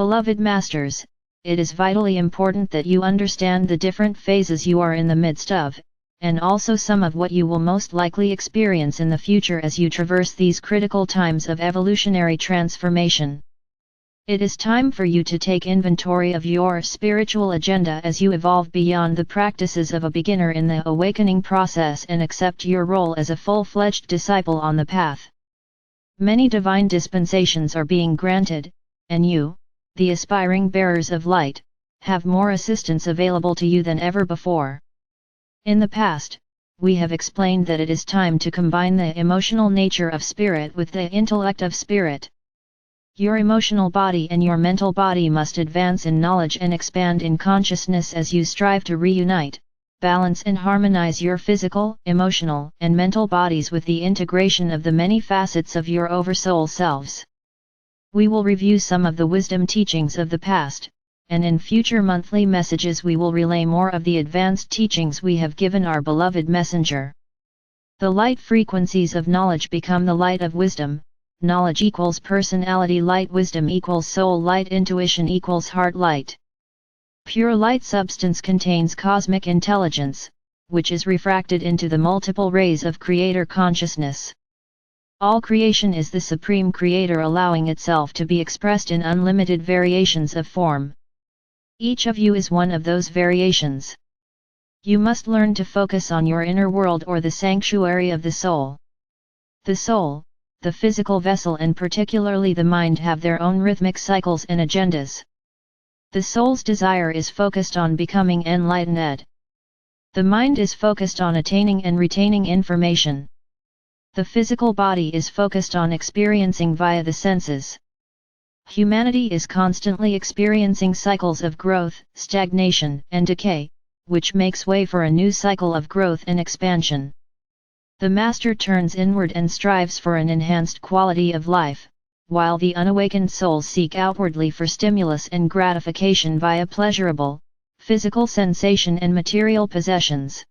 Beloved Masters, it is vitally important that you understand the different phases you are in the midst of, and also some of what you will most likely experience in the future as you traverse these critical times of evolutionary transformation. It is time for you to take inventory of your spiritual agenda as you evolve beyond the practices of a beginner in the awakening process and accept your role as a full-fledged disciple on the path. Many divine dispensations are being granted, and you, the aspiring bearers of light, have more assistance available to you than ever before. In the past, we have explained that it is time to combine the emotional nature of spirit with the intellect of spirit. Your emotional body and your mental body must advance in knowledge and expand in consciousness as you strive to reunite, balance and harmonize your physical, emotional, and mental bodies with the integration of the many facets of your oversoul selves. We will review some of the wisdom teachings of the past, and in future monthly messages we will relay more of the advanced teachings we have given our beloved messenger. The light frequencies of knowledge become the light of wisdom. Knowledge equals personality light, wisdom equals soul light, intuition equals heart light. Pure light substance contains cosmic intelligence, which is refracted into the multiple rays of creator consciousness. All creation is the supreme creator allowing itself to be expressed in unlimited variations of form. Each of you is one of those variations. You must learn to focus on your inner world or the sanctuary of the soul. The soul, the physical vessel and particularly the mind have their own rhythmic cycles and agendas. The soul's desire is focused on becoming enlightened. The mind is focused on attaining and retaining information. The physical body is focused on experiencing via the senses. Humanity is constantly experiencing cycles of growth, stagnation, and decay, which makes way for a new cycle of growth and expansion. The master turns inward and strives for an enhanced quality of life, while the unawakened souls seek outwardly for stimulus and gratification via pleasurable, physical sensation and material possessions.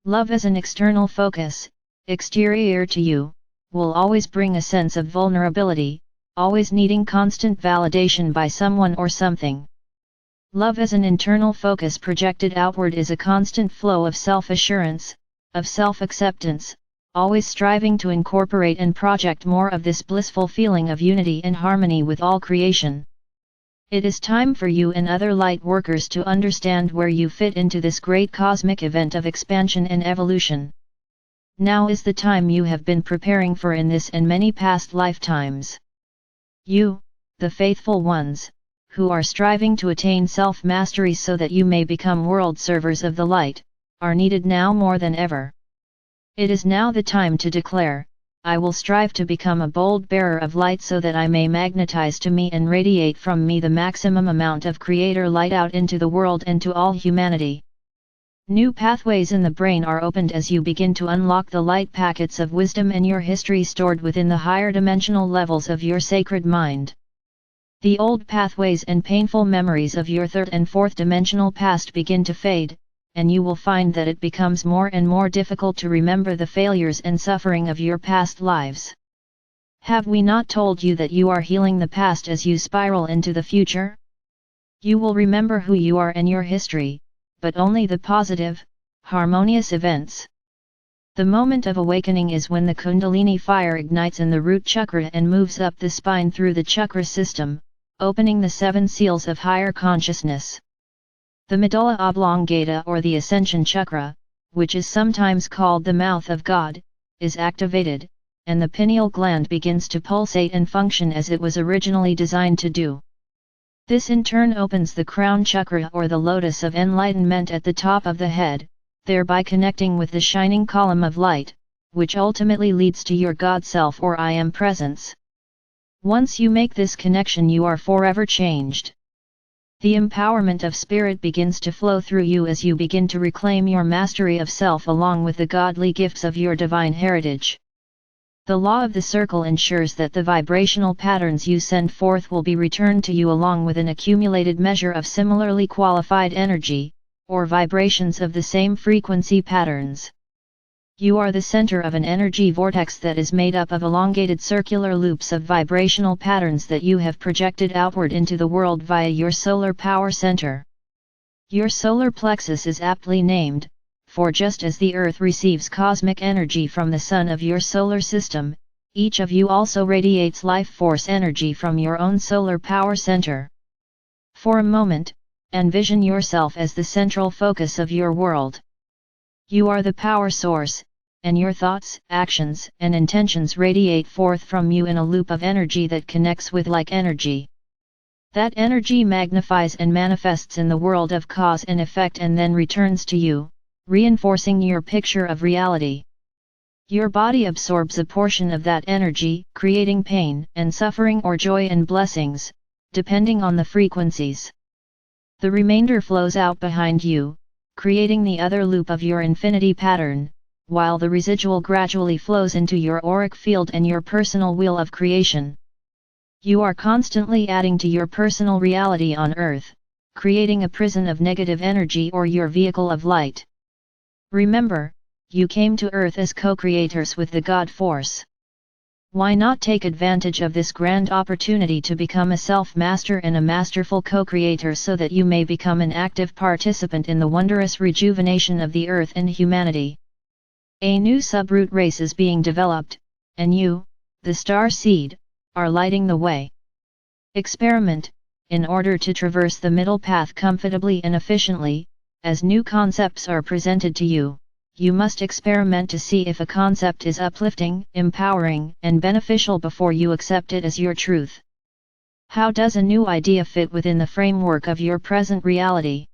Love as an external focus, exterior to you, will always bring a sense of vulnerability, always needing constant validation by someone or something. Love as an internal focus projected outward is a constant flow of self-assurance, of self-acceptance, always striving to incorporate and project more of this blissful feeling of unity and harmony with all creation. It is time for you and other light workers to understand where you fit into this great cosmic event of expansion and evolution. Now is the time you have been preparing for in this and many past lifetimes. You, the faithful ones, who are striving to attain self-mastery so that you may become world servers of the light, are needed now more than ever. It is now the time to declare, I will strive to become a bold bearer of light so that I may magnetize to me and radiate from me the maximum amount of creator light out into the world and to all humanity. New pathways in the brain are opened as you begin to unlock the light packets of wisdom and your history stored within the higher dimensional levels of your sacred mind. The old pathways and painful memories of your third and fourth dimensional past begin to fade, and you will find that it becomes more and more difficult to remember the failures and suffering of your past lives. Have we not told you that you are healing the past as you spiral into the future? You will remember who you are and your history, but only the positive, harmonious events. The moment of awakening is when the Kundalini fire ignites in the root chakra and moves up the spine through the chakra system, opening the 7 seals of higher consciousness. The medulla oblongata or the ascension chakra, which is sometimes called the mouth of God, is activated, and the pineal gland begins to pulsate and function as it was originally designed to do. This in turn opens the crown chakra or the lotus of enlightenment at the top of the head, thereby connecting with the shining column of light, which ultimately leads to your God Self or I Am presence. Once you make this connection, you are forever changed. The empowerment of spirit begins to flow through you as you begin to reclaim your mastery of self along with the godly gifts of your divine heritage. The law of the circle ensures that the vibrational patterns you send forth will be returned to you along with an accumulated measure of similarly qualified energy, or vibrations of the same frequency patterns. You are the center of an energy vortex that is made up of elongated circular loops of vibrational patterns that you have projected outward into the world via your solar power center. Your solar plexus is aptly named, for just as the Earth receives cosmic energy from the Sun of your solar system, each of you also radiates life force energy from your own solar power center. For a moment, envision yourself as the central focus of your world. You are the power source, and your thoughts, actions, and intentions radiate forth from you in a loop of energy that connects with like energy. That energy magnifies and manifests in the world of cause and effect and then returns to you, reinforcing your picture of reality. Your body absorbs a portion of that energy, creating pain and suffering or joy and blessings, depending on the frequencies. The remainder flows out behind you, creating the other loop of your infinity pattern, while the residual gradually flows into your auric field and your personal wheel of creation. You are constantly adding to your personal reality on Earth, creating a prison of negative energy or your vehicle of light. Remember, you came to Earth as co-creators with the God Force. Why not take advantage of this grand opportunity to become a self-master and a masterful co-creator so that you may become an active participant in the wondrous rejuvenation of the Earth and humanity? A new subroot race is being developed, and you, the star seed, are lighting the way. Experiment, in order to traverse the middle path comfortably and efficiently. As new concepts are presented to you, you must experiment to see if a concept is uplifting, empowering, and beneficial before you accept it as your truth. How does a new idea fit within the framework of your present reality?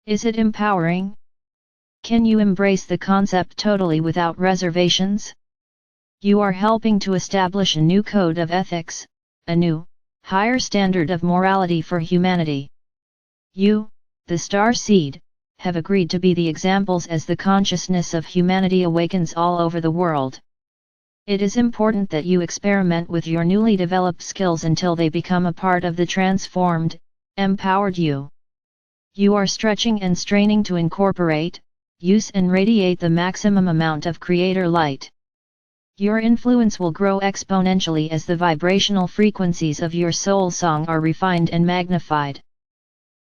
Is it empowering? Can you embrace the concept totally without reservations? You are helping to establish a new code of ethics, a new, higher standard of morality for humanity. You, the star seed, have agreed to be the examples as the consciousness of humanity awakens all over the world. It is important that you experiment with your newly developed skills until they become a part of the transformed, empowered you. You are stretching and straining to incorporate, use and radiate the maximum amount of creator light. Your influence will grow exponentially as the vibrational frequencies of your soul song are refined and magnified.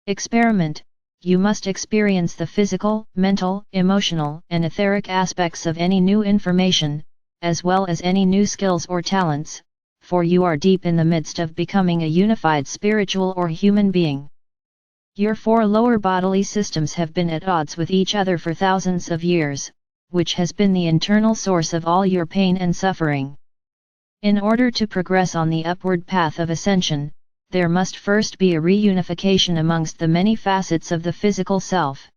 Experiment. You must experience the physical, mental, emotional, and etheric aspects of any new information, as well as any new skills or talents, for you are deep in the midst of becoming a unified spiritual or human being. Your four lower bodily systems have been at odds with each other for thousands of years, which has been the internal source of all your pain and suffering. In order to progress on the upward path of ascension, there must first be a reunification amongst the many facets of the physical self.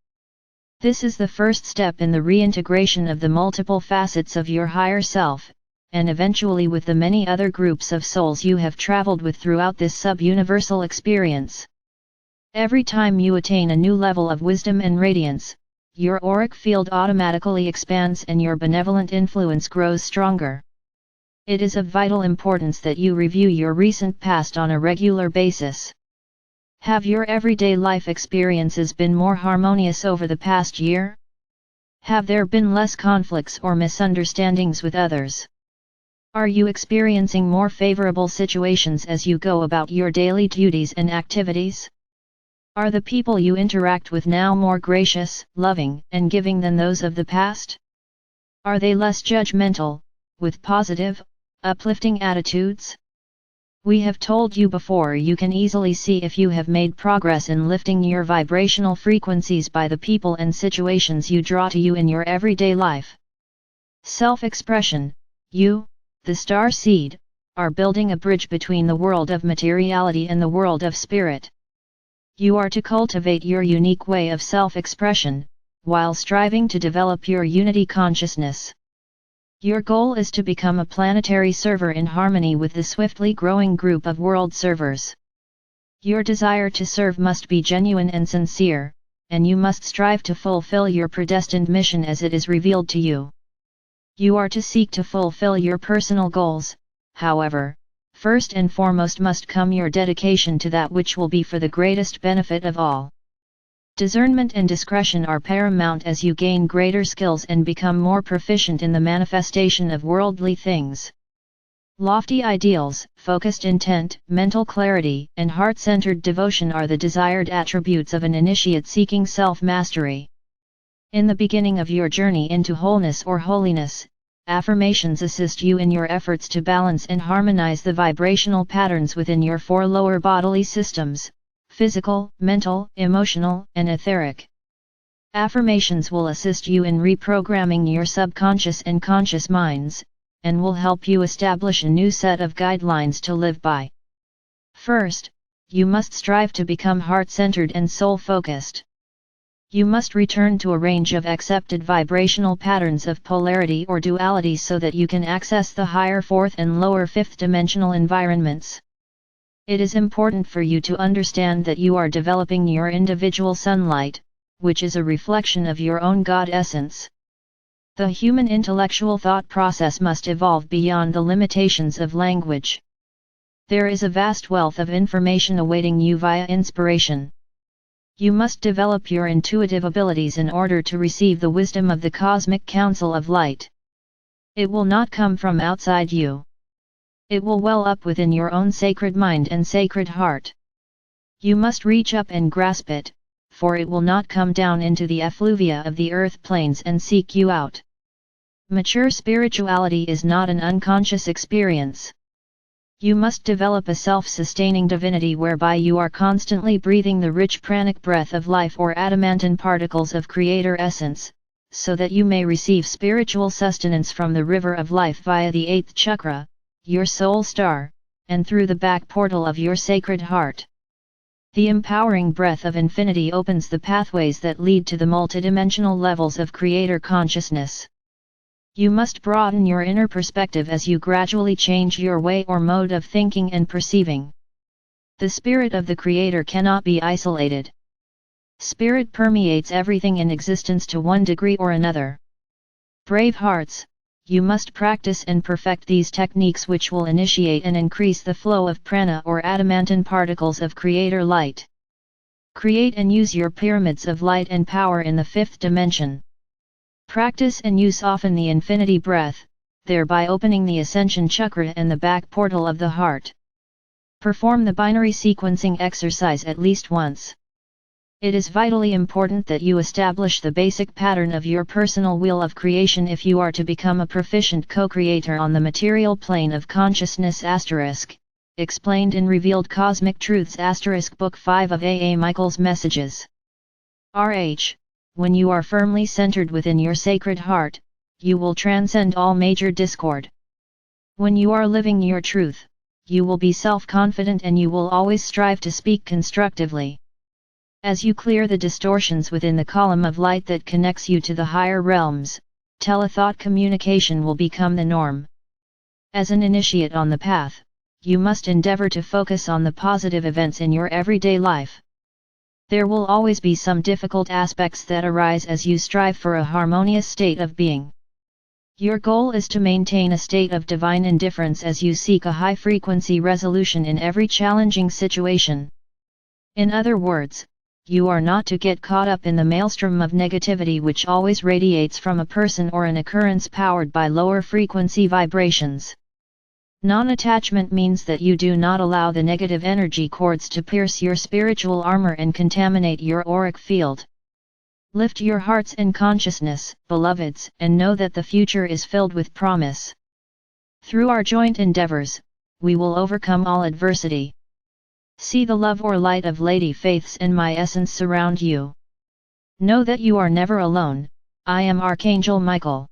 This is the first step in the reintegration of the multiple facets of your higher self, and eventually with the many other groups of souls you have traveled with throughout this sub-universal experience. Every time you attain a new level of wisdom and radiance, your auric field automatically expands and your benevolent influence grows stronger. It is of vital importance that you review your recent past on a regular basis. Have your everyday life experiences been more harmonious over the past year? Have there been less conflicts or misunderstandings with others? Are you experiencing more favorable situations as you go about your daily duties and activities? Are the people you interact with now more gracious, loving, and giving than those of the past? Are they less judgmental, with positive, uplifting attitudes? We have told you before, you can easily see if you have made progress in lifting your vibrational frequencies by the people and situations you draw to you in your everyday life. Self-expression. You, the star seed, are building a bridge between the world of materiality and the world of spirit. You are to cultivate your unique way of self-expression, while striving to develop your unity consciousness. Your goal is to become a planetary server in harmony with the swiftly growing group of world servers. Your desire to serve must be genuine and sincere, and you must strive to fulfill your predestined mission as it is revealed to you. You are to seek to fulfill your personal goals, however, first and foremost must come your dedication to that which will be for the greatest benefit of all. Discernment and discretion are paramount as you gain greater skills and become more proficient in the manifestation of worldly things. Lofty ideals, focused intent, mental clarity, and heart-centered devotion are the desired attributes of an initiate seeking self-mastery. In the beginning of your journey into wholeness or holiness, affirmations assist you in your efforts to balance and harmonize the vibrational patterns within your four lower bodily systems: physical, mental, emotional, and etheric. Affirmations will assist you in reprogramming your subconscious and conscious minds, and will help you establish a new set of guidelines to live by. First, you must strive to become heart-centered and soul-focused. You must return to a range of accepted vibrational patterns of polarity or duality so that you can access the higher fourth and lower fifth dimensional environments. It is important for you to understand that you are developing your individual sunlight, which is a reflection of your own God essence. The human intellectual thought process must evolve beyond the limitations of language. There is a vast wealth of information awaiting you via inspiration. You must develop your intuitive abilities in order to receive the wisdom of the cosmic council of light. It will not come from outside you. It will well up within your own sacred mind and sacred heart. You must reach up and grasp it, for it will not come down into the effluvia of the earth planes and seek you out. Mature spirituality is not an unconscious experience. You must develop a self-sustaining divinity whereby you are constantly breathing the rich pranic breath of life or adamantine particles of creator essence, so that you may receive spiritual sustenance from the river of life via the 8th chakra, your soul star, and through the back portal of your sacred heart. The empowering breath of infinity opens the pathways that lead to the multidimensional levels of creator consciousness. You must broaden your inner perspective as you gradually change your way or mode of thinking and perceiving. The spirit of the Creator cannot be isolated. Spirit permeates everything in existence to one degree or another. Brave hearts, you must practice and perfect these techniques which will initiate and increase the flow of prana or adamantine particles of Creator light. Create and use your pyramids of light and power in the fifth dimension. Practice and use often the infinity breath, thereby opening the ascension chakra and the back portal of the heart. Perform the binary sequencing exercise at least once. It is vitally important that you establish the basic pattern of your personal wheel of creation if you are to become a proficient co-creator on the material plane of consciousness *, explained in Revealed Cosmic Truths * Book 5 of A. Michael's Messages. When you are firmly centered within your sacred heart, you will transcend all major discord. When you are living your truth, you will be self-confident and you will always strive to speak constructively. As you clear the distortions within the column of light that connects you to the higher realms, telethought communication will become the norm. As an initiate on the path, you must endeavor to focus on the positive events in your everyday life. There will always be some difficult aspects that arise as you strive for a harmonious state of being. Your goal is to maintain a state of divine indifference as you seek a high-frequency resolution in every challenging situation. In other words, you are not to get caught up in the maelstrom of negativity which always radiates from a person or an occurrence powered by lower frequency vibrations. Non-attachment means that you do not allow the negative energy cords to pierce your spiritual armor and contaminate your auric field. Lift your hearts and consciousness, beloveds, and know that the future is filled with promise. Through our joint endeavors, we will overcome all adversity. See the love or light of Lady Faith's and my essence surround you. Know that you are never alone. I am Archangel Michael.